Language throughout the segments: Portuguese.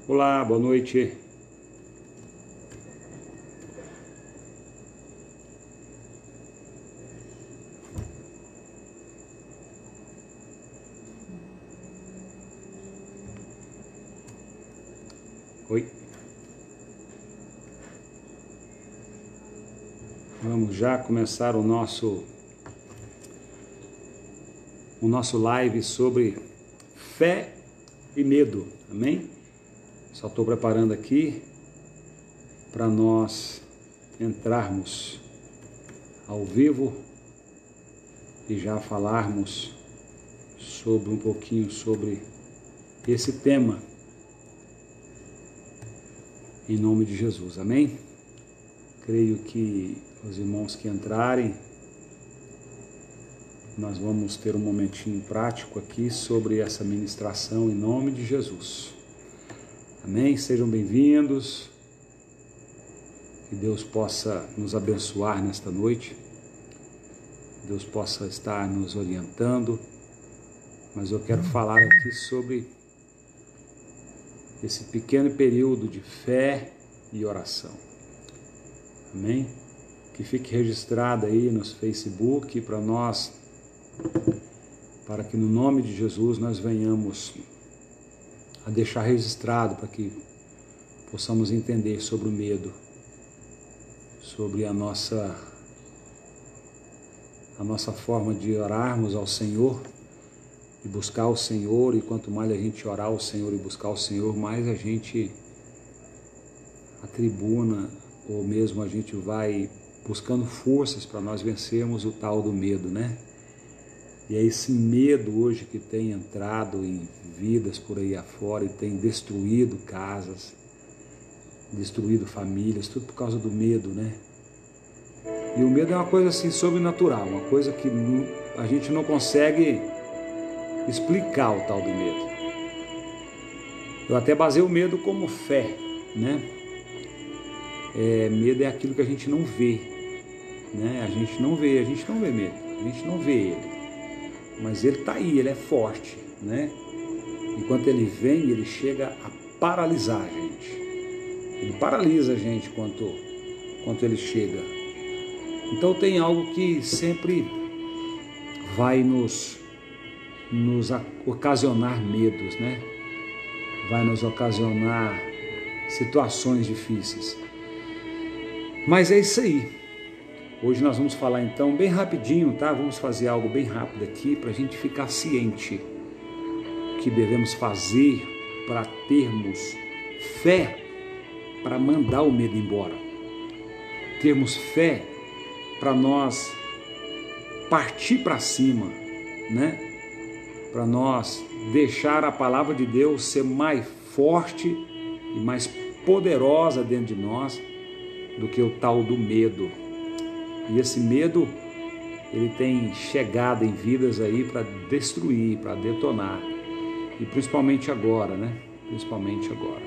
Olá, boa noite. Oi. Vamos já começar o nosso live sobre fé e medo, amém? Só estou preparando aqui para nós entrarmos ao vivo e já falarmos sobre um pouquinho sobre esse tema, em nome de Jesus, amém? Creio que os irmãos que entrarem, nós vamos ter um momentinho prático aqui sobre essa ministração em nome de Jesus. Amém? Sejam bem-vindos. Que Deus possa nos abençoar nesta noite. Deus possa estar nos orientando. Mas eu quero falar aqui sobre esse pequeno período de fé e oração. Amém? Que fique registrado aí nos Facebook para que no nome de Jesus nós venhamos a deixar registrado, para que possamos entender sobre o medo, sobre a nossa forma de orarmos ao Senhor e buscar o Senhor, e quanto mais a gente orar ao Senhor e buscar o Senhor, mais a gente atribua, ou mesmo a gente vai buscando forças para nós vencermos o tal do medo, né? E é esse medo hoje que tem entrado em vidas por aí afora e tem destruído casas, destruído famílias, tudo por causa do medo, né? E o medo é uma coisa assim sobrenatural, uma coisa que a gente não consegue explicar, o tal do medo. Eu até baseio o medo como fé, né? Medo é aquilo que a gente não vê, né? A gente não vê medo, a gente não vê ele. Mas ele está aí, ele é forte, né? Enquanto ele vem, ele chega a paralisar a gente. Ele paralisa a gente quando ele chega. Então tem algo que sempre vai nos ocasionar medos, né? Vai nos ocasionar situações difíceis. Mas é isso aí. Hoje nós vamos falar então bem rapidinho, tá? Vamos fazer algo bem rápido aqui para a gente ficar ciente que devemos fazer para termos fé para mandar o medo embora. Termos fé para nós partir para cima, né? Para nós deixar a palavra de Deus ser mais forte e mais poderosa dentro de nós do que o tal do medo. E esse medo, ele tem chegado em vidas aí para destruir, para detonar. E principalmente agora, né? Principalmente agora.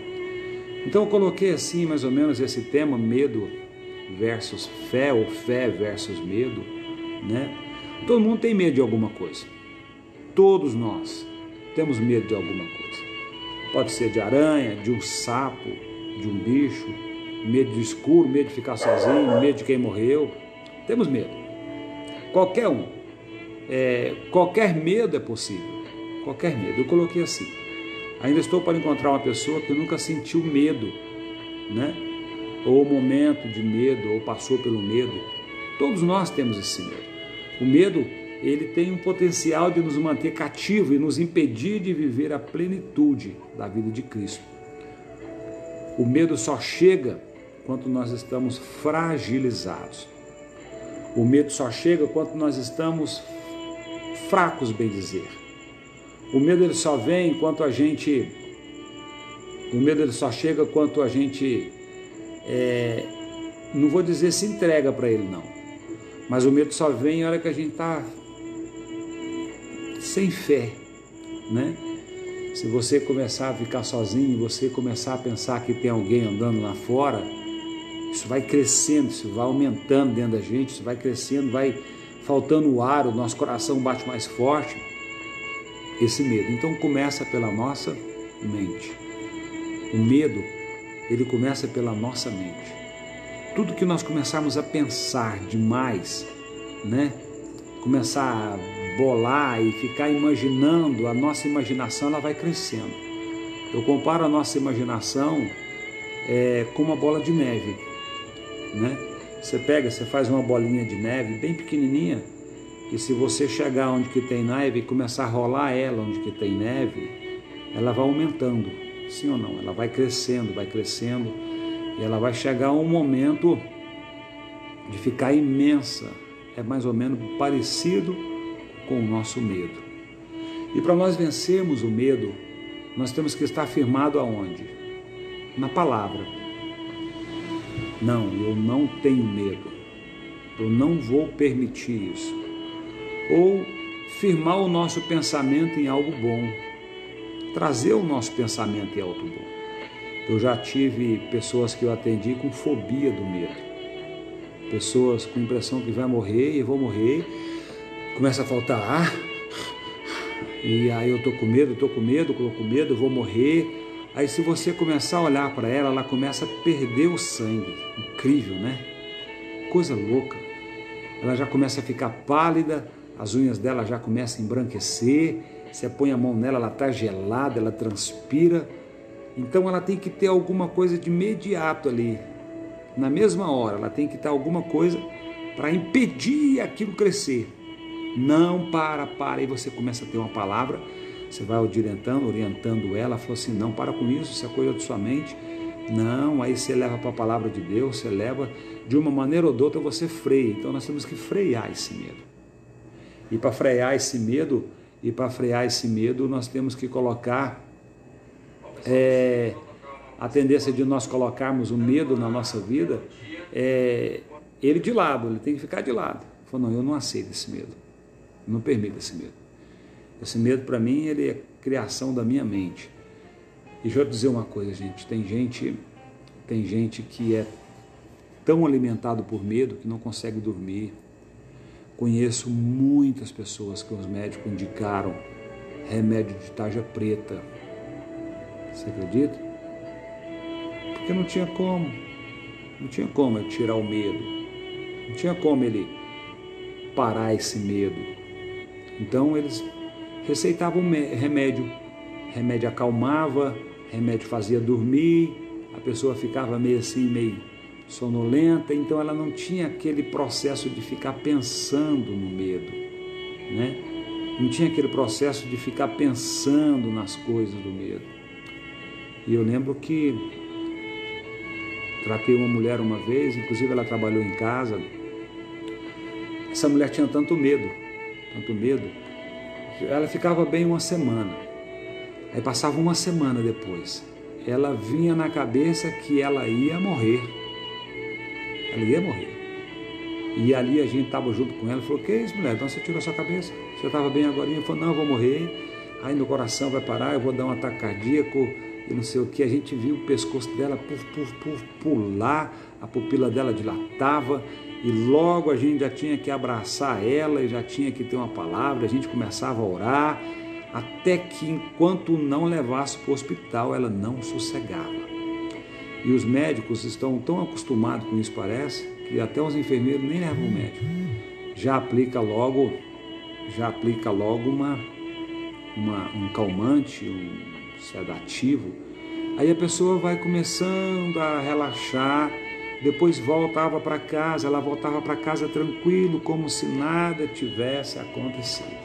Então eu coloquei assim mais ou menos esse tema, medo versus fé, ou fé versus medo, né? Todo mundo tem medo de alguma coisa. Todos nós temos medo de alguma coisa. Pode ser de aranha, de um sapo, de um bicho, medo de escuro, medo de ficar sozinho, medo de quem morreu. Temos medo. Qualquer um. Qualquer medo é possível. Qualquer medo. Eu coloquei assim. Ainda estou para encontrar uma pessoa que nunca sentiu medo, né? Ou momento de medo, ou passou pelo medo. Todos nós temos esse medo. O medo, ele tem um potencial de nos manter cativos e nos impedir de viver a plenitude da vida de Cristo. O medo só chega quando nós estamos fragilizados. O medo só chega quando nós estamos fracos, bem dizer. O medo ele só vem enquanto a gente... O medo ele só chega quando a gente... não vou dizer se entrega para ele, não. Mas o medo só vem na hora que a gente está sem fé, né? Se você começar a ficar sozinho, você começar a pensar que tem alguém andando lá fora, isso vai crescendo, isso vai aumentando dentro da gente, isso vai crescendo, vai faltando o ar, o nosso coração bate mais forte, esse medo. Então começa pela nossa mente. O medo, ele começa pela nossa mente. Tudo que nós começarmos a pensar demais, né? Começar a bolar e ficar imaginando, a nossa imaginação ela vai crescendo. Eu comparo a nossa imaginação com uma bola de neve, né? Você faz uma bolinha de neve bem pequenininha, e se você chegar onde que tem neve e começar a rolar ela onde que tem neve, ela vai aumentando, sim ou não? Ela vai crescendo, e ela vai chegar a um momento de ficar imensa. É mais ou menos parecido com o nosso medo. E para nós vencermos o medo, nós temos que estar firmado aonde? Na palavra. Não, eu não tenho medo. Eu não vou permitir isso. Ou firmar o nosso pensamento em algo bom. Trazer o nosso pensamento em algo bom. Eu já tive pessoas que eu atendi com fobia do medo. Pessoas com a impressão que vai morrer e vou morrer, começa a faltar ar, e aí eu estou com medo, eu vou morrer. Aí se você começar a olhar para ela, ela começa a perder o sangue. Incrível, né? Coisa louca. Ela já começa a ficar pálida, as unhas dela já começam a embranquecer, você põe a mão nela, ela está gelada, ela transpira. Então ela tem que ter alguma coisa de imediato ali. Na mesma hora, ela tem que ter alguma coisa para impedir aquilo crescer. Não, para, e você começa a ter uma palavra, você vai orientando ela, falou assim, não, para com isso é coisa de sua mente. Não, aí você leva para a palavra de Deus, você leva, de uma maneira ou de outra você freia. Então nós temos que frear esse medo. E para frear esse medo, nós temos que colocar a tendência de nós colocarmos o medo na nossa vida, ele de lado, ele tem que ficar de lado. Falou, não, eu não aceito esse medo, eu não permito esse medo. Esse medo para mim, ele é criação da minha mente. E deixa eu dizer uma coisa, gente, tem gente que é tão alimentado por medo que não consegue dormir. Conheço muitas pessoas que os médicos indicaram remédio de tarja preta. Você acredita? Porque não tinha como ele tirar o medo, não tinha como ele parar esse medo. Então eles receitavam remédio acalmava, remédio fazia dormir, a pessoa ficava meio assim, meio sonolenta, então ela não tinha aquele processo de ficar pensando no medo, né? Não tinha aquele processo de ficar pensando nas coisas do medo. E eu lembro que tratei uma mulher uma vez, inclusive ela trabalhou em casa. Essa mulher tinha tanto medo, ela ficava bem uma semana. Aí passava uma semana depois, ela vinha na cabeça que ela ia morrer. E ali a gente estava junto com ela, falou, que isso, mulher? Então você tirou a sua cabeça? Você estava bem agora? Ela falou, não, eu vou morrer. Aí meu coração vai parar, eu vou dar um ataque cardíaco e não sei o que. A gente viu o pescoço dela pular, a pupila dela dilatava e logo a gente já tinha que abraçar ela e já tinha que ter uma palavra, a gente começava a orar, até que enquanto não levasse para o hospital, ela não sossegava. E os médicos estão tão acostumados com isso, parece, que até os enfermeiros nem levam o médico. Já aplica logo um calmante, um sedativo. Aí a pessoa vai começando a relaxar, depois voltava para casa, ela voltava para casa tranquilo, como se nada tivesse acontecido.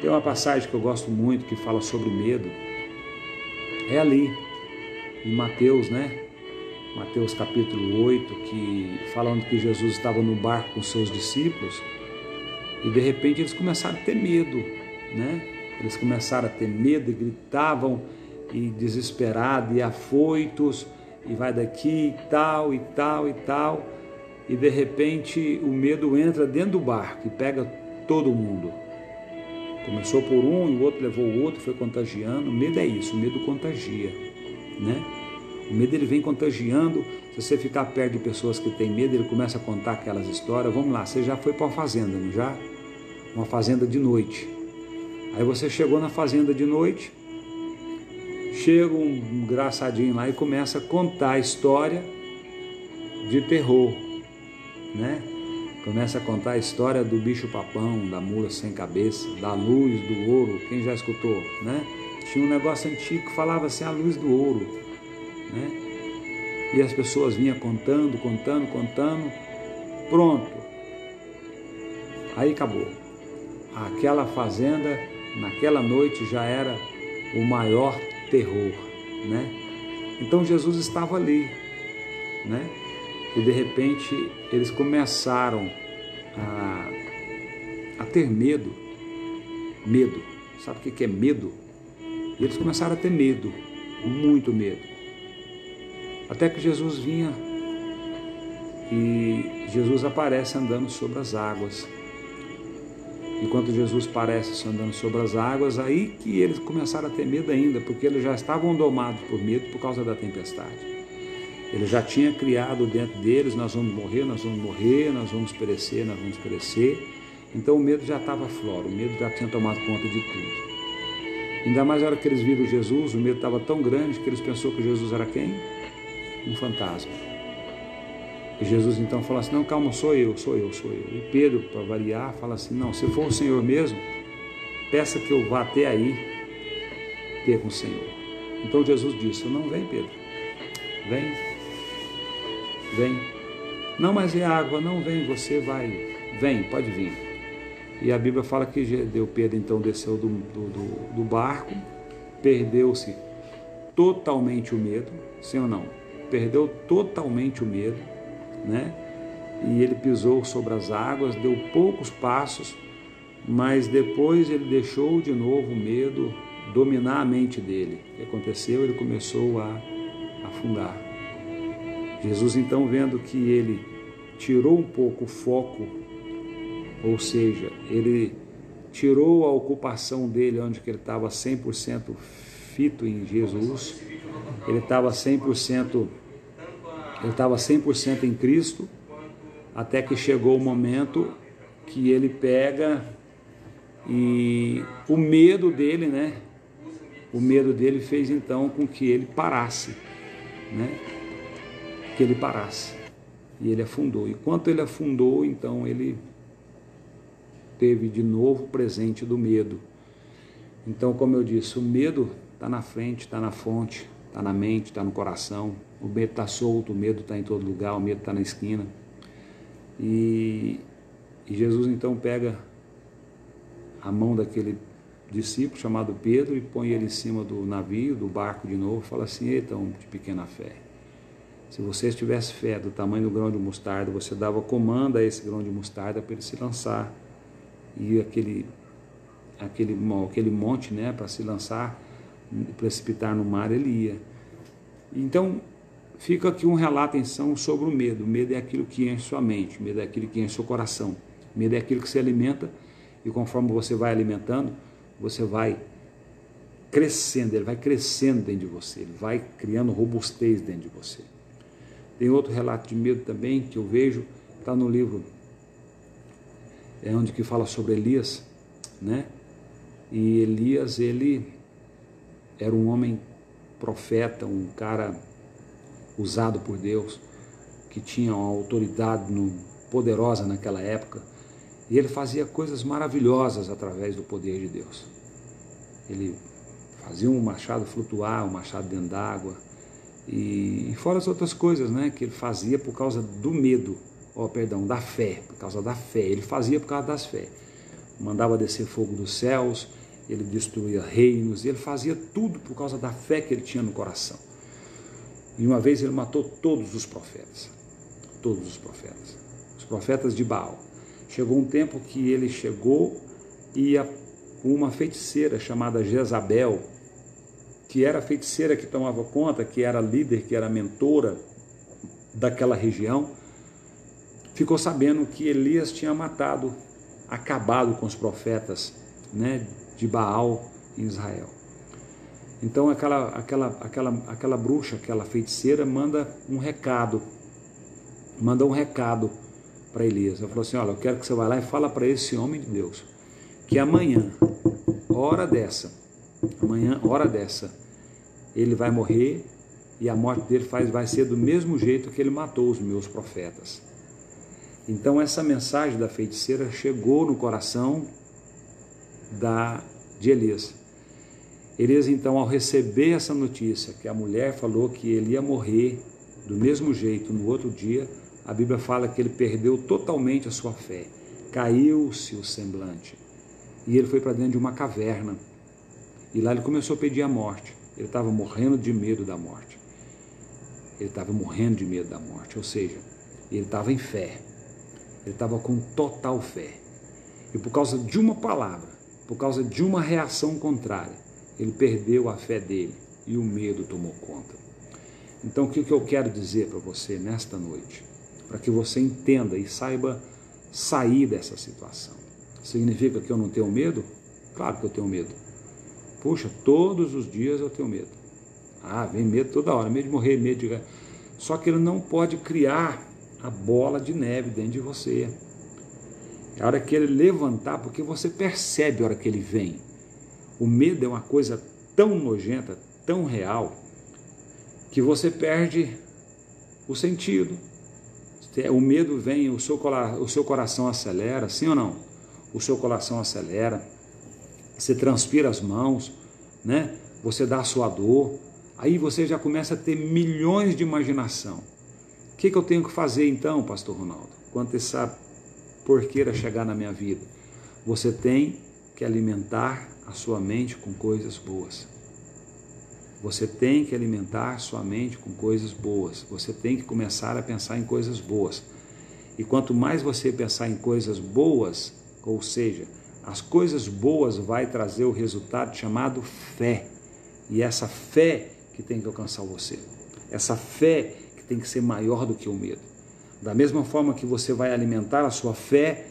Tem uma passagem que eu gosto muito, que fala sobre medo, é ali, em Mateus, né? Mateus capítulo 8, que falando que Jesus estava no barco com seus discípulos, e de repente eles começaram a ter medo, né? Eles começaram a ter medo e gritavam, e desesperados, e afoitos, e vai daqui, e tal, e de repente o medo entra dentro do barco e pega todo mundo. Começou por um, e o outro levou o outro, foi contagiando. O medo é isso, o medo contagia, né? O medo ele vem contagiando. Se você ficar perto de pessoas que têm medo, ele começa a contar aquelas histórias. Vamos lá, você já foi para uma fazenda, não já? Uma fazenda de noite. Aí você chegou na fazenda de noite chega um engraçadinho lá e começa a contar a história de terror, né? Começa a contar a história do bicho-papão, da mula sem cabeça, da luz do ouro. Quem já escutou, né? Tinha um negócio antigo que falava assim, a luz do ouro, né? E as pessoas vinham contando, pronto. Aí acabou. Aquela fazenda, naquela noite, já era o maior terror, né? Então Jesus estava ali, né? E de repente eles começaram a ter medo. Sabe o que é medo? E eles começaram a ter medo, muito medo. Até que Jesus vinha e Jesus aparece andando sobre as águas. Enquanto Jesus aparece andando sobre as águas, aí que eles começaram a ter medo ainda, porque eles já estavam domados por medo por causa da tempestade. Ele já tinha criado dentro deles, nós vamos morrer, nós vamos perecer. Então o medo já estava à flora, o medo já tinha tomado conta de tudo. Ainda mais na hora que eles viram Jesus, o medo estava tão grande que eles pensaram que Jesus era quem? Um fantasma. E Jesus então fala assim, não, calma, sou eu. E Pedro, para variar, fala assim, não, se for o Senhor mesmo, peça que eu vá até aí ter com o Senhor. Então Jesus disse, não, vem Pedro, vem. Não, mas é água, não, vem, você vai, vem, pode vir. E a Bíblia fala que Pedro então desceu do barco, perdeu-se totalmente o medo, sim ou não? Perdeu totalmente o medo, né? E ele pisou sobre as águas, deu poucos passos, mas depois ele deixou de novo o medo dominar a mente dele. O que aconteceu? Ele começou a afundar. Jesus então, vendo que ele tirou um pouco o foco, ou seja, ele tirou a ocupação dele onde que ele estava 100% fito em Jesus, ele estava 100% em Cristo, até que chegou o momento que ele pega e o medo dele, né? O medo dele fez então com que ele parasse, né? Que ele parasse. E ele afundou. E quando ele afundou, então ele teve de novo o presente do medo. Então, como eu disse, o medo está na frente, está na fonte, está na mente, está no coração. O medo está solto, o medo está em todo lugar, o medo está na esquina. E Jesus então pega a mão daquele discípulo chamado Pedro e põe ele em cima do navio, do barco de novo, e fala assim, eita, homem de pequena fé. Se você tivesse fé do tamanho do grão de mostarda, você dava comando a esse grão de mostarda para ele se lançar. E aquele monte, né, para se lançar, precipitar no mar, ele ia. Então, fica aqui um relato, então, sobre o medo. O medo é aquilo que enche sua mente, o medo é aquilo que enche seu coração. O medo é aquilo que se alimenta, e conforme você vai alimentando, você vai crescendo, ele vai crescendo dentro de você, ele vai criando robustez dentro de você. Tem outro relato de medo também, que eu vejo, está no livro, onde que fala sobre Elias, né? E Elias, ele era um homem profeta, um cara usado por Deus, que tinha uma autoridade poderosa naquela época, e ele fazia coisas maravilhosas através do poder de Deus. Ele fazia um machado flutuar, um machado dentro d'água, e fora as outras coisas, né, que ele fazia por causa do medo, da fé, por causa da fé, ele fazia por causa das fé. Mandava descer fogo dos céus, ele destruía reinos, ele fazia tudo por causa da fé que ele tinha no coração. E uma vez ele matou todos os profetas de Baal. Chegou um tempo que ele chegou e uma feiticeira chamada Jezabel, que era a feiticeira que tomava conta, que era líder, que era mentora daquela região, ficou sabendo que Elias tinha acabado com os profetas, né, de Baal em Israel. Então aquela bruxa, aquela feiticeira manda um recado para Elias. Ela falou assim, olha, eu quero que você vá lá e fala para esse homem de Deus que amanhã, hora dessa, ele vai morrer e a morte dele vai ser do mesmo jeito que ele matou os meus profetas. Então essa mensagem da feiticeira chegou no coração de Elias. Elias então, ao receber essa notícia, que a mulher falou que ele ia morrer do mesmo jeito no outro dia, a Bíblia fala que ele perdeu totalmente a sua fé, caiu-se o semblante, e ele foi para dentro de uma caverna, e lá ele começou a pedir a morte. Ele estava morrendo de medo da morte, ou seja, ele estava em fé, ele estava com total fé, e por causa de uma palavra, por causa de uma reação contrária, ele perdeu a fé dele, e o medo tomou conta. Então o que eu quero dizer para você nesta noite, para que você entenda e saiba sair dessa situação? Significa que eu não tenho medo? Claro que eu tenho medo. Puxa, todos os dias eu tenho medo. Vem medo toda hora, medo de morrer, medo de... Só que ele não pode criar a bola de neve dentro de você. É a hora que ele levantar, porque você percebe a hora que ele vem. O medo é uma coisa tão nojenta, tão real, que você perde o sentido. O medo vem, o seu coração acelera, sim ou não? O seu coração acelera, você transpira as mãos, né? Você dá a sua dor, aí você já começa a ter milhões de imaginação. O que eu tenho que fazer então, pastor Ronaldo, quando essa porqueira chegar na minha vida? Você tem que alimentar a sua mente com coisas boas. Você tem que alimentar sua mente com coisas boas. Você tem que começar a pensar em coisas boas. E quanto mais você pensar em coisas boas, ou seja, as coisas boas vai trazer o resultado chamado fé. E essa fé que tem que alcançar você. Essa fé que tem que ser maior do que o medo. Da mesma forma que você vai alimentar a sua fé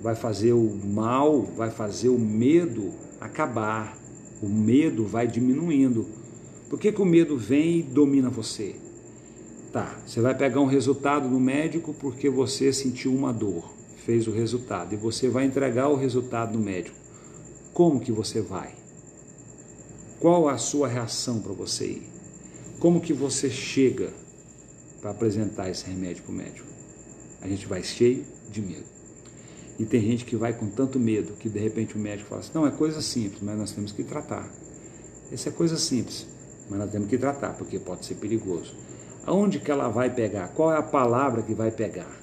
vai fazer o mal, vai fazer o medo acabar. O medo vai diminuindo. Por que o medo vem e domina você? Você vai pegar um resultado no médico porque você sentiu uma dor, fez o resultado, e você vai entregar o resultado no médico. Como que você vai? Qual a sua reação para você ir? Como que você chega para apresentar esse remédio para o médico? A gente vai cheio de medo. E tem gente que vai com tanto medo que de repente o médico fala assim, não, é coisa simples, mas nós temos que tratar. Essa é coisa simples, mas nós temos que tratar, porque pode ser perigoso. Aonde que ela vai pegar? Qual é a palavra que vai pegar?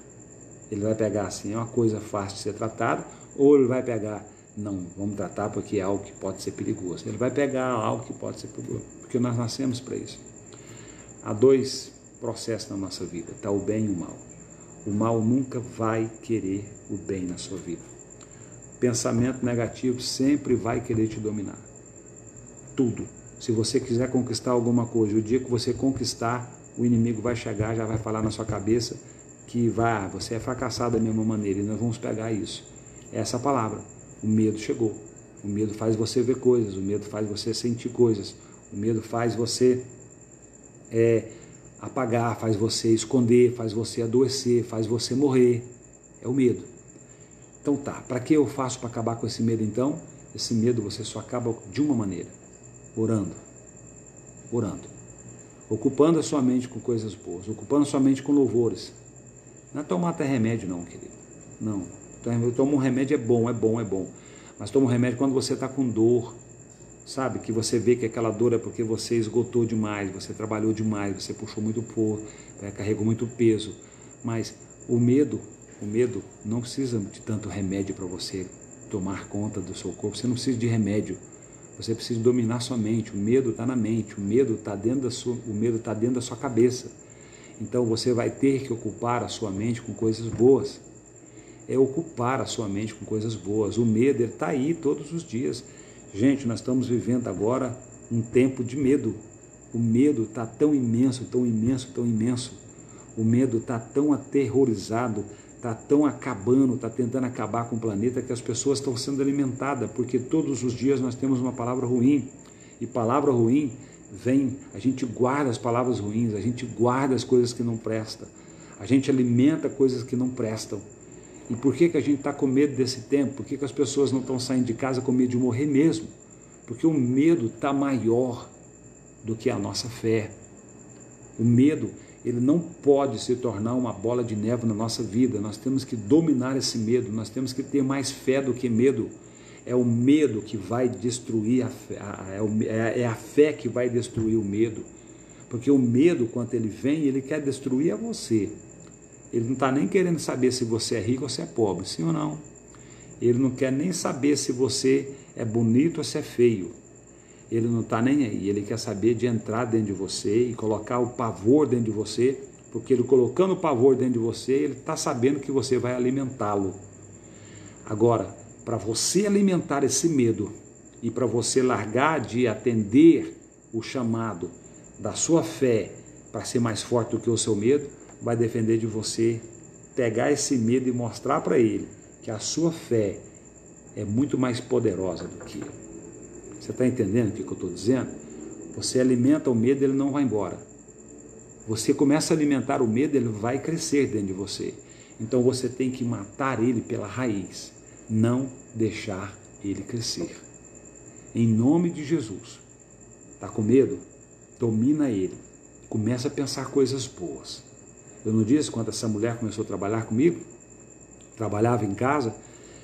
Ele vai pegar assim, é uma coisa fácil de ser tratada, ou ele vai pegar, não, vamos tratar porque é algo que pode ser perigoso. Ele vai pegar algo que pode ser perigoso, porque nós nascemos para isso. Há dois processos na nossa vida, o bem e o mal. O mal nunca vai querer o bem na sua vida. Pensamento negativo sempre vai querer te dominar. Tudo. Se você quiser conquistar alguma coisa, o dia que você conquistar, o inimigo vai chegar, já vai falar na sua cabeça que você é fracassado da mesma maneira, e nós vamos pegar isso. Essa palavra. O medo chegou. O medo faz você ver coisas, o medo faz você sentir coisas, o medo faz você apagar, faz você esconder, faz você adoecer, faz você morrer. É o medo. Então para que eu faço para acabar com esse medo então? Esse medo você só acaba de uma maneira, orando, ocupando a sua mente com coisas boas, ocupando a sua mente com louvores. Não é tomar até remédio não, querido, não. Eu tomo um remédio, é bom, mas toma um remédio quando você está com dor, sabe, que você vê que aquela dor é porque você esgotou demais, você trabalhou demais, você puxou muito pouco, carregou muito peso. Mas o medo não precisa de tanto remédio para você tomar conta do seu corpo. Você não precisa de remédio, você precisa dominar sua mente. O medo está na mente, o medo está dentro da sua cabeça. Então você vai ter que ocupar a sua mente com coisas boas. É ocupar a sua mente com coisas boas. O medo está aí todos os dias. Gente, nós estamos vivendo agora um tempo de medo. O medo está tão imenso, tão imenso, tão imenso. O medo está tão aterrorizado, está tão acabando, está tentando acabar com o planeta, que as pessoas estão sendo alimentadas, porque todos os dias nós temos uma palavra ruim. E palavra ruim vem, a gente guarda as palavras ruins, a gente guarda as coisas que não prestam. A gente alimenta coisas que não prestam. E por que a gente está com medo desse tempo? Por que as pessoas não estão saindo de casa com medo de morrer mesmo? Porque o medo está maior. do que a nossa fé. O medo, ele não pode se tornar uma bola de neve na nossa vida. Nós temos que dominar esse medo, nós temos que ter mais fé do que medo. É o medo que vai destruir a fé, é a fé que vai destruir o medo. Porque o medo, quando ele vem, ele quer destruir a você. Ele não está nem querendo saber se você é rico ou se é pobre, sim ou não. Ele não quer nem saber se você é bonito ou se é feio. Ele não está nem aí, ele quer saber de entrar dentro de você e colocar o pavor dentro de você, porque ele colocando o pavor dentro de você, ele está sabendo que você vai alimentá-lo. Agora, para você alimentar esse medo e para você largar de atender o chamado da sua fé para ser mais forte do que o seu medo, vai depender de você pegar esse medo e mostrar para ele que a sua fé é muito mais poderosa do que ele. Você está entendendo o que eu estou dizendo? Você alimenta o medo, ele não vai embora. Você começa a alimentar o medo, ele vai crescer dentro de você. Então você tem que matar ele pela raiz, não deixar ele crescer. Em nome de Jesus. Está com medo? Domina ele. Começa a pensar coisas boas. Eu não disse quando essa mulher começou a trabalhar comigo? Trabalhava em casa,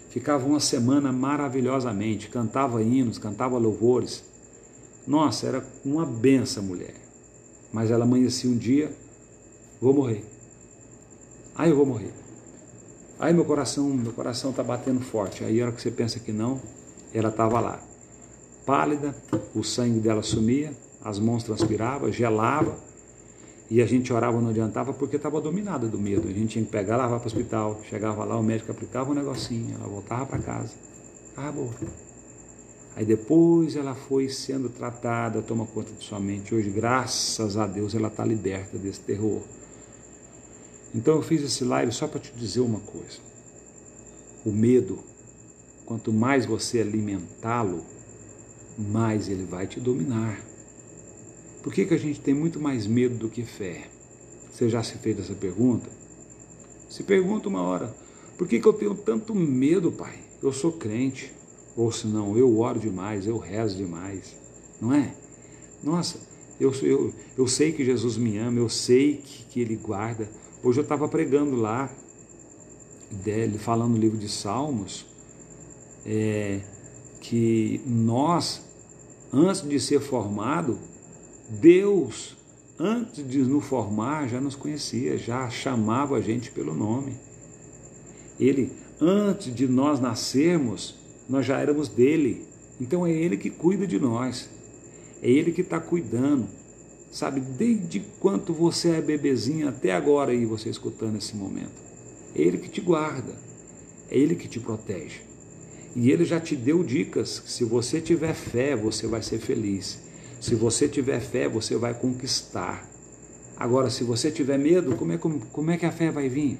ficava uma semana maravilhosamente, cantava hinos, cantava louvores. Nossa, era uma benção, mulher. Mas ela amanhecia um dia, vou morrer. Aí eu vou morrer. Aí meu coração está batendo forte. Aí a hora que você pensa que não, ela estava lá. Pálida, o sangue dela sumia, as mãos transpiravam, gelava. E a gente orava, não adiantava, porque estava dominada do medo. A gente tinha que pegar, levar para o hospital. Chegava lá, o médico aplicava um negocinho, ela voltava para casa. Ficava boa. Aí depois ela foi sendo tratada, toma conta de sua mente. Hoje, graças a Deus, ela está liberta desse terror. Então eu fiz esse live só para te dizer uma coisa. O medo, quanto mais você alimentá-lo, mais ele vai te dominar. Por que a gente tem muito mais medo do que fé? Você já se fez essa pergunta? Se pergunta uma hora, por que eu tenho tanto medo, pai? Eu sou crente. Ou se não, eu oro demais, eu rezo demais. Não é? Nossa, eu sei que Jesus me ama, eu sei que Ele guarda. Hoje eu estava pregando lá, falando no livro de Salmos, que nós, antes de ser formado, Deus, antes de nos formar, já nos conhecia, já chamava a gente pelo nome. Ele, antes de nós nascermos, nós já éramos dele. Então é Ele que cuida de nós. É Ele que está cuidando. Sabe, desde quando você é bebezinho até agora aí, você escutando esse momento. É Ele que te guarda. É Ele que te protege. E Ele já te deu dicas. Se você tiver fé, você vai ser feliz. Se você tiver fé, você vai conquistar. Agora, se você tiver medo, como é que a fé vai vir?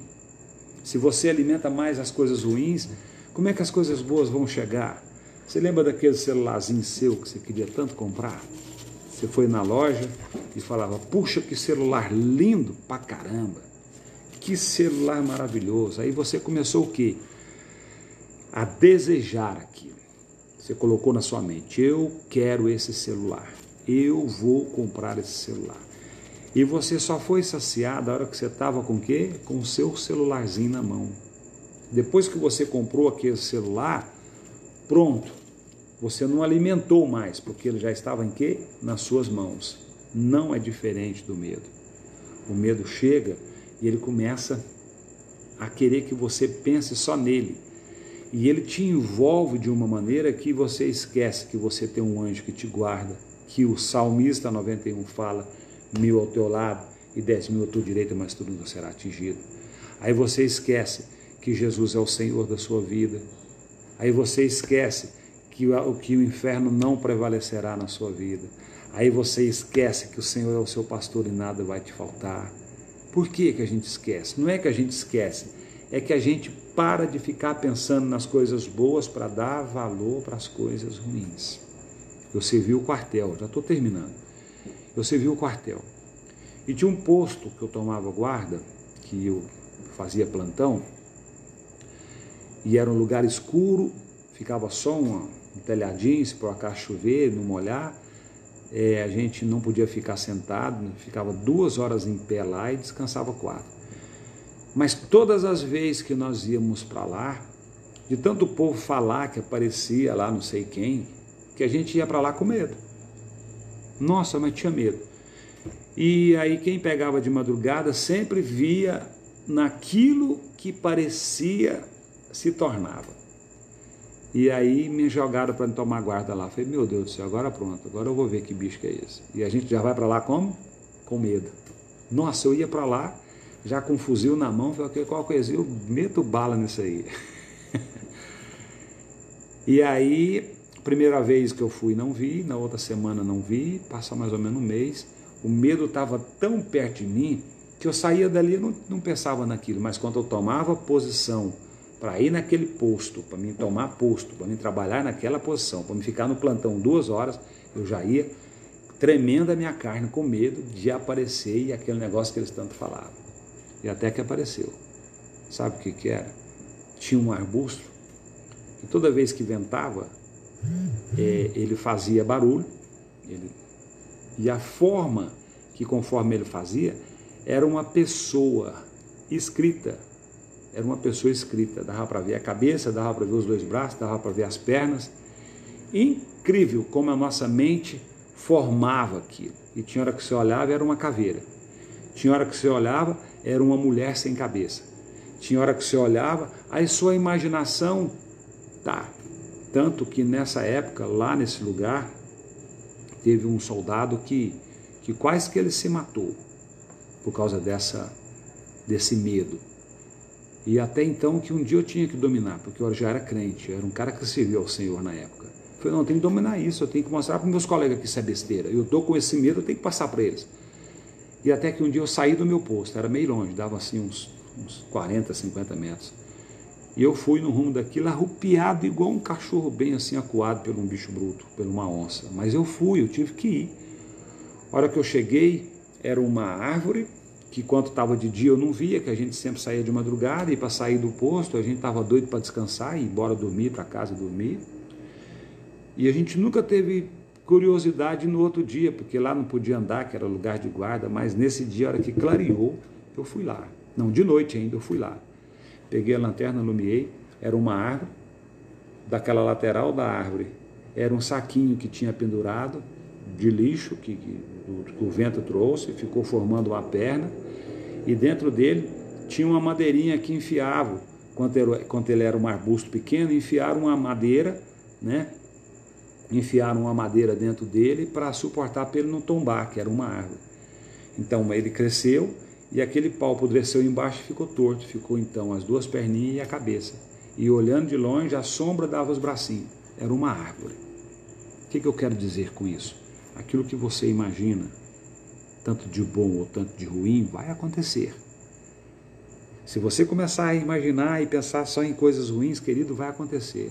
Se você alimenta mais as coisas ruins, como é que as coisas boas vão chegar? Você lembra daquele celularzinho seu que você queria tanto comprar? Você foi na loja e falava, puxa, que celular lindo pra caramba. Que celular maravilhoso. Aí você começou o quê? A desejar aquilo. Você colocou na sua mente, eu quero esse celular. Eu vou comprar esse celular. E você só foi saciado a hora que você estava com o quê? Com o seu celularzinho na mão. Depois que você comprou aquele celular, pronto. Você não alimentou mais, porque ele já estava em quê? Nas suas mãos. Não é diferente do medo. O medo chega e ele começa a querer que você pense só nele. E ele te envolve de uma maneira que você esquece que você tem um anjo que te guarda, que o salmista 91 fala, 1000 ao teu lado e 10.000 à tua direita, mas tu não será atingido. Aí você esquece que Jesus é o Senhor da sua vida. Aí você esquece que o inferno não prevalecerá na sua vida. Aí você esquece que o Senhor é o seu pastor e nada vai te faltar. Por que a gente esquece? Não é que a gente esquece, é que a gente para de ficar pensando nas coisas boas para dar valor para as coisas ruins. Eu servi o quartel, já estou terminando. Eu servi o quartel. E tinha um posto que eu tomava guarda, que eu fazia plantão, e era um lugar escuro, ficava só um telhadinho, se por acaso chover, não molhar, a gente não podia ficar sentado, ficava 2 horas em pé lá e descansava 4. Mas todas as vezes que nós íamos para lá, de tanto o povo falar que aparecia lá não sei quem, que a gente ia para lá com medo. Nossa, mas tinha medo. E aí quem pegava de madrugada sempre via naquilo que parecia se tornava. E aí me jogaram para tomar guarda lá. Falei, meu Deus do céu, agora pronto, agora eu vou ver que bicho que é esse. E a gente já vai para lá como? Com medo. Nossa, eu ia para lá, já com um fuzil na mão, falei, qual coisa? Eu meto bala nisso aí. E aí, primeira vez que eu fui não vi, na outra semana não vi, passa mais ou menos um mês. O medo estava tão perto de mim que eu saía dali e não pensava naquilo, mas quando eu tomava posição para ir naquele posto, para mim tomar posto, para mim trabalhar naquela posição, para mim ficar no plantão 2 horas, eu já ia tremendo a minha carne com medo de aparecer e aquele negócio que eles tanto falavam. E até que apareceu. Sabe o que era? Tinha um arbusto e toda vez que ventava, ele fazia barulho, e a forma que conforme ele fazia, era uma pessoa escrita, dava para ver a cabeça, dava para ver os 2 braços, dava para ver as pernas. Incrível como a nossa mente formava aquilo. E tinha hora que você olhava, era uma caveira. Tinha hora que você olhava, era uma mulher sem cabeça. Tinha hora que você olhava, aí sua imaginação, tanto que nessa época, lá nesse lugar, teve um soldado que quase que ele se matou por causa desse medo. E até então que um dia eu tinha que dominar, porque eu já era crente, eu era um cara que serviu ao Senhor na época. Eu falei, não, eu tenho que dominar isso, eu tenho que mostrar para meus colegas que isso é besteira. Eu estou com esse medo, eu tenho que passar para eles. E até que um dia eu saí do meu posto, era meio longe, dava assim uns 40, 50 metros. E eu fui no rumo daquilo, arrupiado igual um cachorro bem assim acuado por um bicho bruto, por uma onça. Mas eu tive que ir. A hora que eu cheguei, era uma árvore, que quando estava de dia eu não via, que a gente sempre saía de madrugada, e para sair do posto a gente estava doido para descansar e ir embora dormir, para casa dormir. E a gente nunca teve curiosidade no outro dia, porque lá não podia andar, que era lugar de guarda, mas nesse dia, a hora que clareou, eu fui lá. Não, de noite ainda eu fui lá. Peguei a lanterna, iluminei, era uma árvore, daquela lateral da árvore, era um saquinho que tinha pendurado, de lixo, que o vento trouxe, ficou formando uma perna, e dentro dele tinha uma madeirinha que enfiava, quando ele era um arbusto pequeno, enfiaram uma madeira, né? Enfiaram uma madeira dentro dele para suportar para ele não tombar, que era uma árvore. Então ele cresceu e aquele pau apodreceu embaixo e ficou torto, ficou então as 2 perninhas e a cabeça. E olhando de longe, a sombra dava os bracinhos, era uma árvore. O que eu quero dizer com isso? Aquilo que você imagina, tanto de bom ou tanto de ruim, vai acontecer. Se você começar a imaginar e pensar só em coisas ruins, querido, vai acontecer.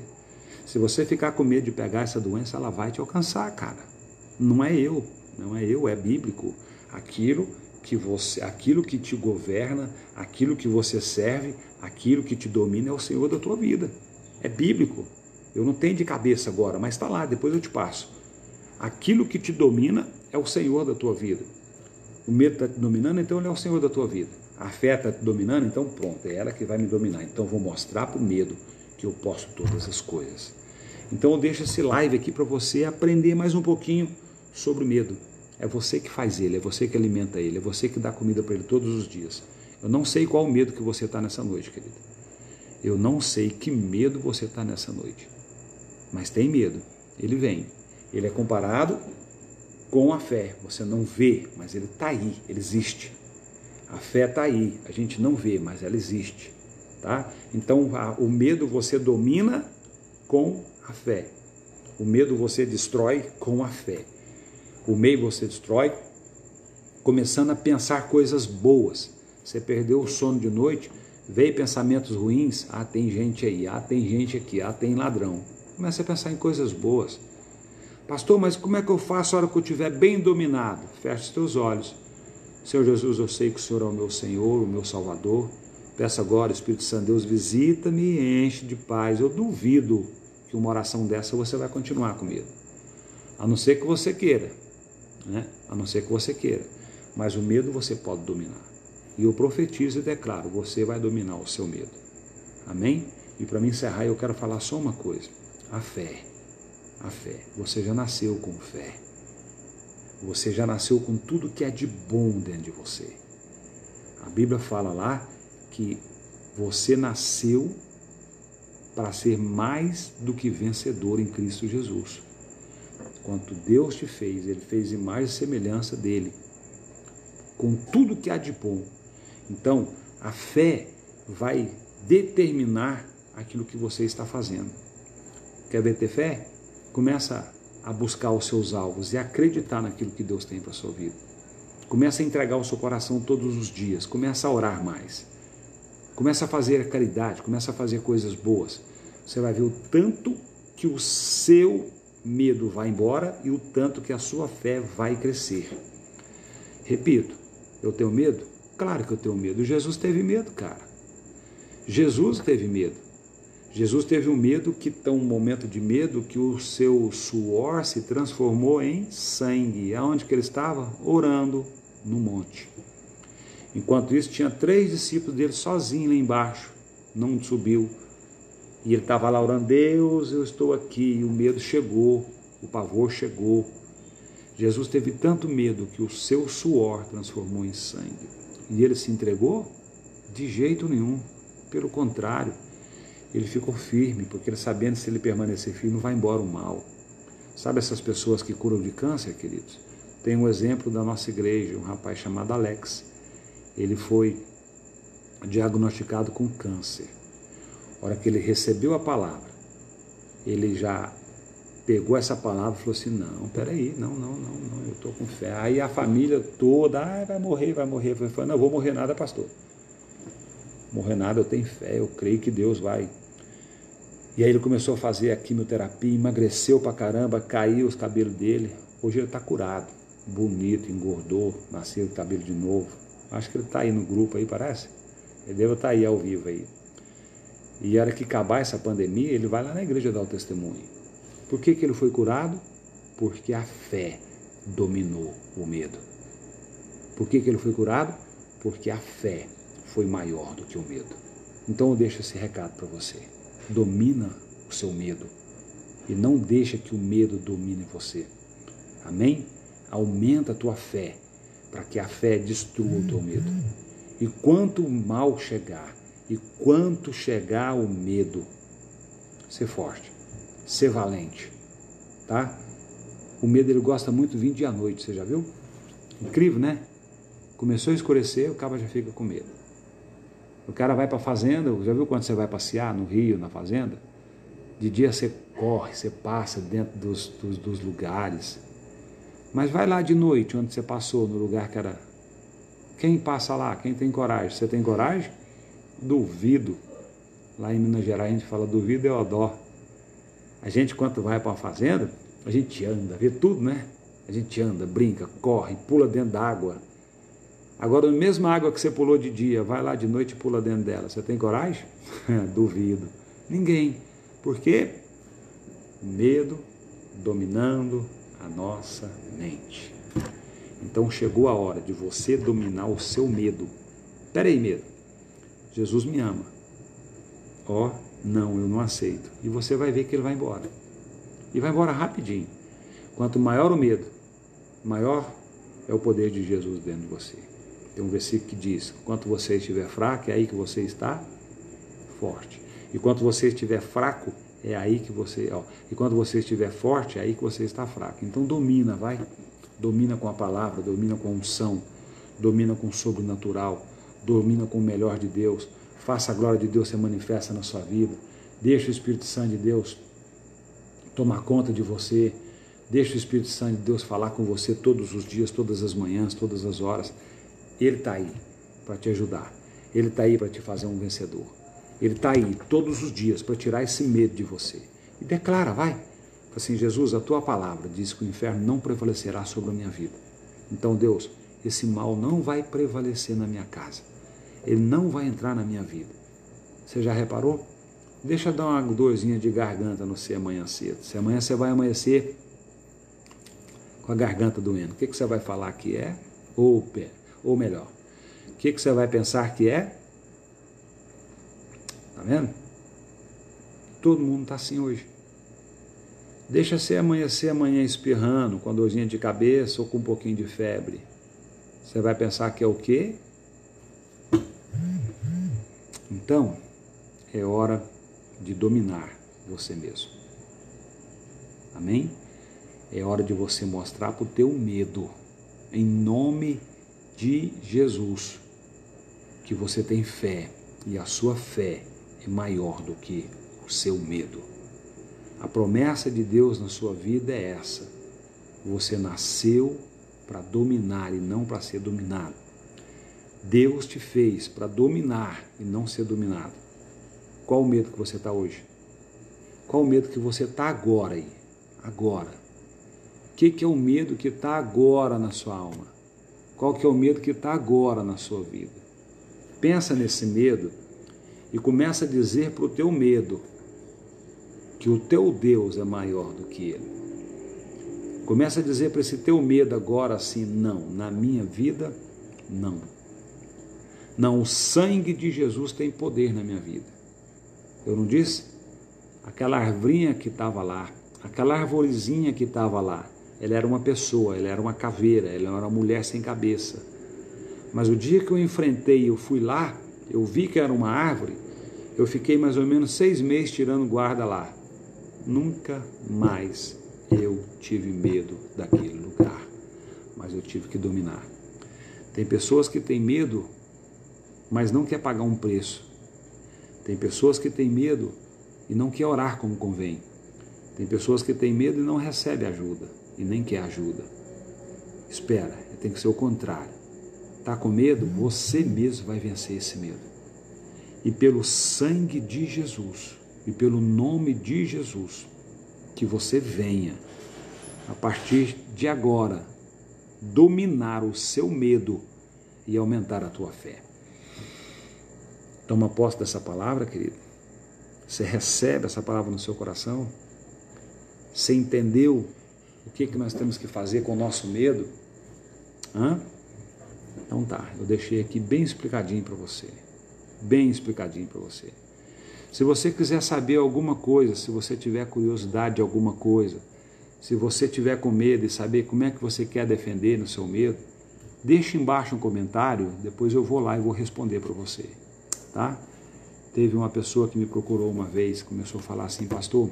Se você ficar com medo de pegar essa doença, ela vai te alcançar, cara. Não é eu, é bíblico. Aquilo que te governa, aquilo que você serve, aquilo que te domina é o Senhor da tua vida. É bíblico. Eu não tenho de cabeça agora, mas está lá, depois eu te passo. Aquilo que te domina é o Senhor da tua vida. O medo está te dominando, então ele é o Senhor da tua vida. A fé está te dominando, então pronto, é ela que vai me dominar. Então eu vou mostrar para o medo que eu posso todas as coisas. Então eu deixo esse live aqui para você aprender mais um pouquinho sobre o medo. É você que faz ele, é você que alimenta ele, é você que dá comida para ele todos os dias. Eu não sei qual o medo que você está nessa noite, querido. Eu não sei que medo você está nessa noite. Mas tem medo, ele vem. Ele é comparado com a fé. Você não vê, mas ele está aí, ele existe. A fé está aí, a gente não vê, mas ela existe. Tá? Então o medo você domina com a fé. O medo você destrói com a fé. O medo você destrói começando a pensar coisas boas. Você perdeu o sono de noite, veio pensamentos ruins, tem gente aí, tem gente aqui, tem ladrão. Começa a pensar em coisas boas. Pastor, mas como é que eu faço a hora que eu estiver bem dominado? Feche os teus olhos. Senhor Jesus, eu sei que o Senhor é o meu Senhor, o meu Salvador. Peço agora, Espírito Santo, Deus, visita-me e enche de paz. Eu duvido que uma oração dessa você vai continuar com medo. A não ser que você queira. né? A não ser que você queira. Mas o medo você pode dominar. E eu profetizo e declaro, você vai dominar o seu medo. Amém? E para me encerrar, eu quero falar só uma coisa. A fé. A fé. Você já nasceu com fé. Você já nasceu com tudo que é de bom dentro de você. A Bíblia fala lá que você nasceu para ser mais do que vencedor em Cristo Jesus. Quanto Deus te fez, Ele fez imagem e semelhança dEle, com tudo que há de bom. Então, a fé vai determinar aquilo que você está fazendo. Quer ver ter fé? Começa a buscar os seus alvos e acreditar naquilo que Deus tem para a sua vida. Começa a entregar o seu coração todos os dias, começa a orar mais. Começa a fazer a caridade, começa a fazer coisas boas. Você vai ver o tanto que o seu medo vai embora e o tanto que a sua fé vai crescer. Repito, eu tenho medo? Claro que eu tenho medo. Jesus teve medo, cara. Jesus teve medo. Jesus teve um medo que, um momento de medo, que o seu suor se transformou em sangue. Aonde que ele estava? Orando no monte. Enquanto isso, tinha 3 discípulos dele sozinhos lá embaixo. Não subiu. E ele estava lá orando, Deus, eu estou aqui. E o medo chegou, o pavor chegou. Jesus teve tanto medo que o seu suor transformou em sangue. E ele se entregou? De jeito nenhum. Pelo contrário, ele ficou firme, porque ele sabendo que se ele permanecer firme, não vai embora o mal. Sabe essas pessoas que curam de câncer, queridos? Tem um exemplo da nossa igreja, um rapaz chamado Alex. Ele foi diagnosticado com câncer. A hora que ele recebeu a palavra, ele já pegou essa palavra e falou assim, não, peraí, não, eu estou com fé. Aí a família toda, vai morrer. Ele falou, não vou morrer nada, pastor. Morrer nada, eu tenho fé, eu creio que Deus vai. E aí ele começou a fazer a quimioterapia, emagreceu pra caramba, caiu os cabelos dele. Hoje ele está curado, bonito, engordou, nasceu o cabelo de novo. Acho que ele está aí no grupo aí, parece. Ele deve estar aí ao vivo aí. E a hora que acabar essa pandemia, ele vai lá na igreja dar o testemunho. Por que ele foi curado? Porque a fé dominou o medo. Por que ele foi curado? Porque a fé foi maior do que o medo. Então eu deixo esse recado para você. Domina o seu medo e não deixa que o medo domine você. Amém? Aumenta a tua fé para que a fé destrua o teu medo. E quanto o mal chegar, e quanto chegar o medo, ser forte, ser valente, tá? O medo ele gosta muito de vir de à noite, você já viu? Incrível, né? Começou a escurecer, o cara já fica com medo. O cara vai para a fazenda, já viu quando você vai passear no rio, na fazenda? De dia você corre, você passa dentro dos lugares. Mas vai lá de noite, onde você passou, no lugar que era... Quem passa lá? Quem tem coragem? Você tem coragem? Duvido. Lá em Minas Gerais a gente fala duvido é odó. A gente quando vai para uma fazenda, a gente anda, vê tudo, né? A gente anda, brinca, corre, pula dentro da água. Agora, a mesma água que você pulou de dia, vai lá de noite e pula dentro dela. Você tem coragem? Duvido. Ninguém. Por quê? Medo dominando a nossa mente. Então chegou a hora de você dominar o seu medo. Peraí, medo. Jesus me ama. Não, eu não aceito. E você vai ver que ele vai embora. E vai embora rapidinho. Quanto maior o medo, maior é o poder de Jesus dentro de você. Tem um versículo que diz, enquanto você estiver fraco, é aí que você está forte. E quando você estiver fraco, é aí que você... E quando você estiver forte, é aí que você está fraco. Então domina, vai. Domina com a palavra, domina com a unção, domina com o sobrenatural, domina com o melhor de Deus. Faça a glória de Deus ser manifesta na sua vida. Deixa o Espírito Santo de Deus tomar conta de você. Deixa o Espírito Santo de Deus falar com você todos os dias, todas as manhãs, todas as horas. Ele está aí para te ajudar. Ele está aí para te fazer um vencedor. Ele está aí todos os dias para tirar esse medo de você. E declara, vai. Fala assim, Jesus, a tua palavra diz que o inferno não prevalecerá sobre a minha vida. Então, Deus, esse mal não vai prevalecer na minha casa. Ele não vai entrar na minha vida. Você já reparou? Deixa eu dar uma dorzinha de garganta no você amanhã cedo. Se amanhã você vai amanhecer com a garganta doendo, o que você vai falar que é? Ou melhor, o que você vai pensar que é? Tá vendo? Todo mundo está assim hoje. Deixa ser amanhã espirrando, com a dorzinha de cabeça ou com um pouquinho de febre. Você vai pensar que é o quê? Então, é hora de dominar você mesmo. Amém? É hora de você mostrar para o teu medo, em nome de Jesus, que você tem fé e a sua fé é maior do que o seu medo. A promessa de Deus na sua vida é essa. Você nasceu para dominar e não para ser dominado. Deus te fez para dominar e não ser dominado. Qual o medo que você está hoje? Qual o medo que você está agora aí? Agora. O que é o medo que está agora na sua alma? Qual que é o medo que está agora na sua vida? Pensa nesse medo e começa a dizer para o teu medo que o teu Deus é maior do que ele. Começa a dizer para esse teu medo agora assim, não, na minha vida, não. Não, o sangue de Jesus tem poder na minha vida. Eu não disse? Aquela arvorinha que estava lá, aquela arvorezinha que estava lá, ela era uma pessoa, ela era uma caveira, ela era uma mulher sem cabeça. Mas o dia que eu enfrentei, eu fui lá, eu vi que era uma árvore, eu fiquei mais ou menos 6 meses tirando guarda lá. Nunca mais eu tive medo daquele lugar, mas eu tive que dominar. Tem pessoas que têm medo, mas não quer pagar um preço. Tem pessoas que têm medo e não quer orar como convém. Tem pessoas que têm medo e não recebe ajuda e nem quer ajuda. Espera, tem que ser o contrário. Está com medo? Você mesmo vai vencer esse medo. E pelo sangue de Jesus, e pelo nome de Jesus, que você venha, a partir de agora, dominar o seu medo e aumentar a tua fé. Toma posse dessa palavra, querido. Você recebe essa palavra no seu coração? Você entendeu o que nós temos que fazer com o nosso medo? Então tá, eu deixei aqui bem explicadinho para você. Bem explicadinho para você. Se você quiser saber alguma coisa, se você tiver curiosidade de alguma coisa, se você tiver com medo e saber como é que você quer defender no seu medo, deixe embaixo um comentário, depois eu vou lá e vou responder para você, tá? Teve uma pessoa que me procurou uma vez, começou a falar assim, pastor,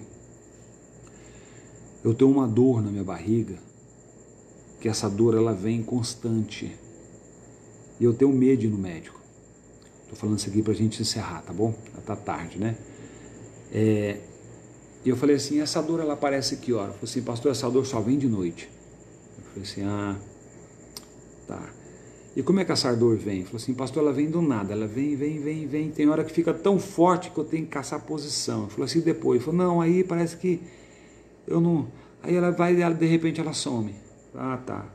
eu tenho uma dor na minha barriga, que essa dor ela vem constante, e eu tenho medo de ir no médico. Estou falando isso aqui para a gente encerrar, tá bom? Já está tarde, né? E eu falei assim, essa dor ela aparece que hora? Eu falei assim, pastor, essa dor só vem de noite. Eu falei assim, tá. E como é que essa dor vem? Eu falei assim, pastor, ela vem do nada, ela vem. Tem hora que fica tão forte que eu tenho que caçar posição. Eu falei assim, depois. Eu falei, não, aí parece que eu não... Aí ela vai, de repente ela some. Ah, tá.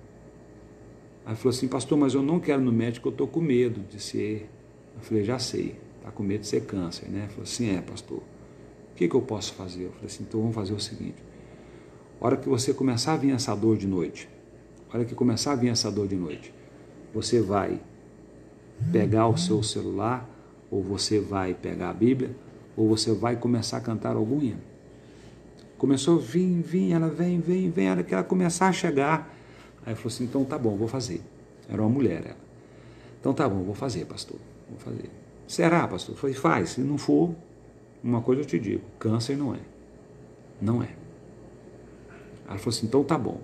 Aí falou assim, pastor, mas eu não quero ir no médico, eu estou com medo de ser... Eu falei, já sei, está com medo de ser câncer, né? Ele falou assim, pastor, o que eu posso fazer? Eu falei assim, então vamos fazer o seguinte, a hora que você começar a vir essa dor de noite, você vai pegar o seu celular, ou você vai pegar a Bíblia, ou você vai começar a cantar algum hino. Começou a vir, ela vem, a hora que ela começar a chegar, aí falou assim, então tá bom, vou fazer. Era uma mulher, ela. Então tá bom, vou fazer, pastor. Vou fazer. Será, pastor? Foi, faz. Se não for, uma coisa eu te digo, câncer não é. Não é. Ela falou assim, então tá bom.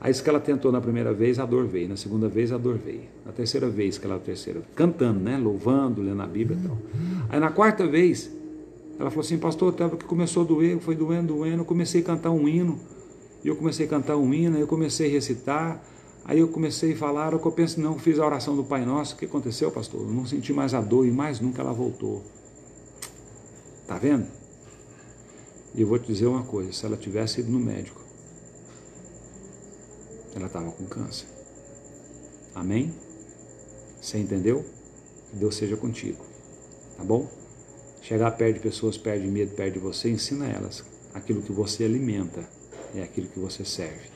Aí isso que ela tentou na primeira vez, a dor veio. Na segunda vez, a dor veio. Na terceira vez, cantando, né? Louvando, lendo a Bíblia e tal. Aí na quarta vez, ela falou assim, pastor, até que começou a doer, foi doendo, eu comecei a cantar um hino. E eu comecei a cantar um hino, aí eu comecei a recitar. Aí eu comecei a falar, o que eu penso, não, fiz a oração do Pai Nosso, o que aconteceu, pastor? Eu não senti mais a dor e mais nunca ela voltou. Tá vendo? E eu vou te dizer uma coisa, se ela tivesse ido no médico, ela estava com câncer. Amém? Você entendeu? Que Deus seja contigo. Tá bom? Chegar perto de pessoas, perde medo, perde você, ensina elas. Aquilo que você alimenta é aquilo que você serve.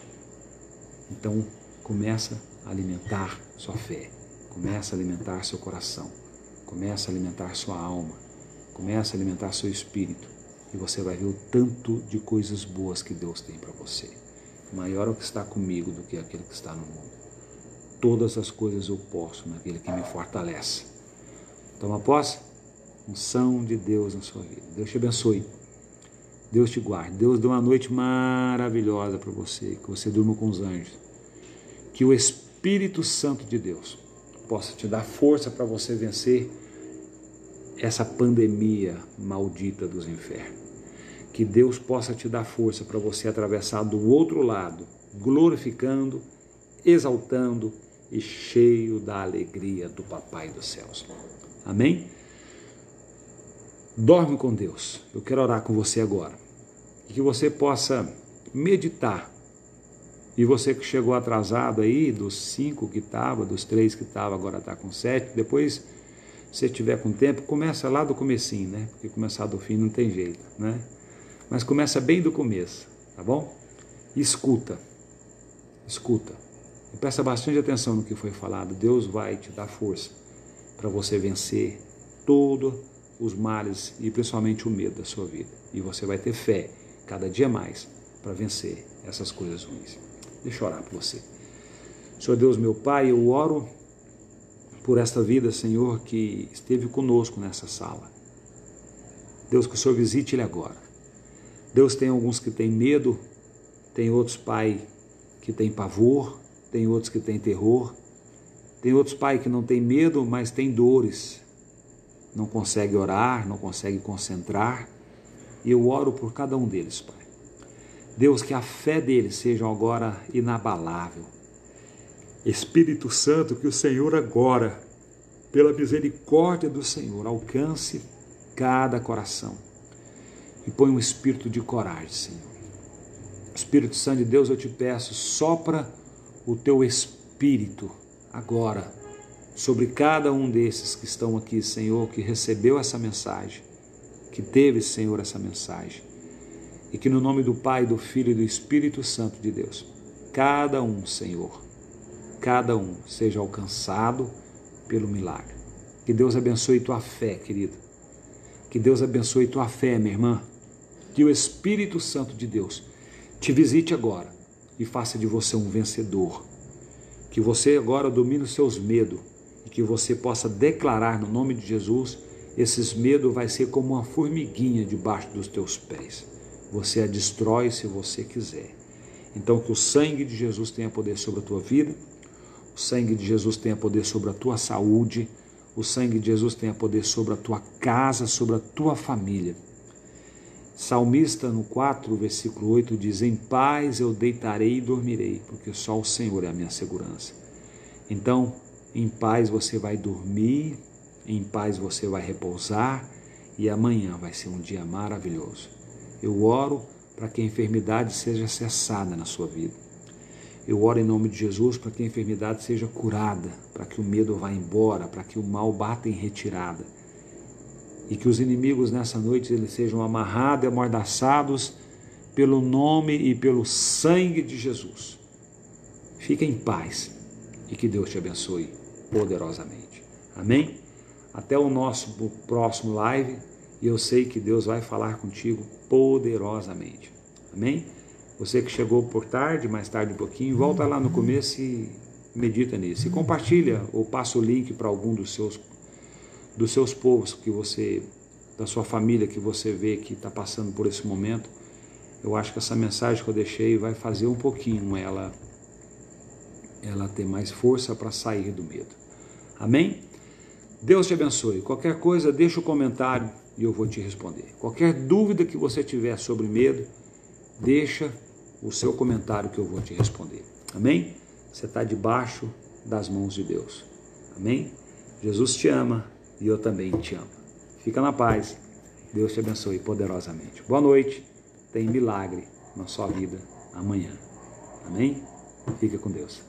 Então, começa a alimentar sua fé, começa a alimentar seu coração, começa a alimentar sua alma, começa a alimentar seu espírito, e você vai ver o tanto de coisas boas que Deus tem para você. Maior é o que está comigo do que aquele que está no mundo. Todas as coisas eu posso naquele que me fortalece. Toma posse, unção de Deus na sua vida. Deus te abençoe, Deus te guarde, Deus dê uma noite maravilhosa para você, que você durma com os anjos, que o Espírito Santo de Deus possa te dar força para você vencer essa pandemia maldita dos infernos. Que Deus possa te dar força para você atravessar do outro lado, glorificando, exaltando e cheio da alegria do Papai dos céus. Amém? Dorme com Deus. Eu quero orar com você agora. E que você possa meditar. E você que chegou atrasado aí, dos 5 que estava, dos 3 que estava, agora está com 7. Depois, se tiver com tempo, começa lá do comecinho, né? Porque começar do fim não tem jeito, né? Mas começa bem do começo, tá bom? E escuta. E presta bastante atenção no que foi falado. Deus vai te dar força para você vencer todos os males e principalmente o medo da sua vida. E você vai ter fé cada dia mais para vencer essas coisas ruins. Deixa eu orar por você. Senhor Deus, meu Pai, eu oro por esta vida, Senhor, que esteve conosco nessa sala. Deus, que o Senhor visite ele agora. Deus, tem alguns que têm medo, tem outros, Pai, que têm pavor, tem outros que têm terror, tem outros, Pai, que não têm medo, mas têm dores, não consegue orar, não consegue concentrar, e eu oro por cada um deles, Pai. Deus, que a fé deles seja agora inabalável. Espírito Santo, que o Senhor agora, pela misericórdia do Senhor, alcance cada coração e põe um espírito de coragem, Senhor. Espírito Santo de Deus, eu te peço, sopra o teu espírito agora sobre cada um desses que estão aqui, Senhor, que recebeu essa mensagem, que teve, Senhor, essa mensagem. E que no nome do Pai, do Filho e do Espírito Santo de Deus, cada um, Senhor, cada um seja alcançado pelo milagre. Que Deus abençoe tua fé, querido. Que Deus abençoe tua fé, minha irmã. Que o Espírito Santo de Deus te visite agora e faça de você um vencedor. Que você agora domine os seus medos e que você possa declarar no nome de Jesus, esses medos vai ser como uma formiguinha debaixo dos teus pés. Você a destrói se você quiser. Então que o sangue de Jesus tenha poder sobre a tua vida, o sangue de Jesus tenha poder sobre a tua saúde, o sangue de Jesus tenha poder sobre a tua casa, sobre a tua família. Salmista no 4, versículo 8 diz: em paz eu deitarei e dormirei, porque só o Senhor é a minha segurança. Então, em paz você vai dormir, em paz você vai repousar e amanhã vai ser um dia maravilhoso. Eu oro para que a enfermidade seja cessada na sua vida. Eu oro em nome de Jesus para que a enfermidade seja curada, para que o medo vá embora, para que o mal bata em retirada. E que os inimigos nessa noite eles sejam amarrados e amordaçados pelo nome e pelo sangue de Jesus. Fique em paz e que Deus te abençoe poderosamente. Amém? Até o nosso próximo live. E eu sei que Deus vai falar contigo poderosamente. Amém? Você que chegou por tarde, mais tarde um pouquinho, volta lá no começo e medita nisso. E compartilha ou passa o link para algum dos seus povos que você, da sua família que você vê que está passando por esse momento. Eu acho que essa mensagem que eu deixei vai fazer um pouquinho ela ter mais força para sair do medo. Amém? Deus te abençoe. Qualquer coisa, deixa o comentário e eu vou te responder. Qualquer dúvida que você tiver sobre medo, deixa o seu comentário que eu vou te responder. Amém? Você está debaixo das mãos de Deus. Amém? Jesus te ama e eu também te amo. Fica na paz. Deus te abençoe poderosamente. Boa noite. Tem milagre na sua vida amanhã. Amém? Fica com Deus.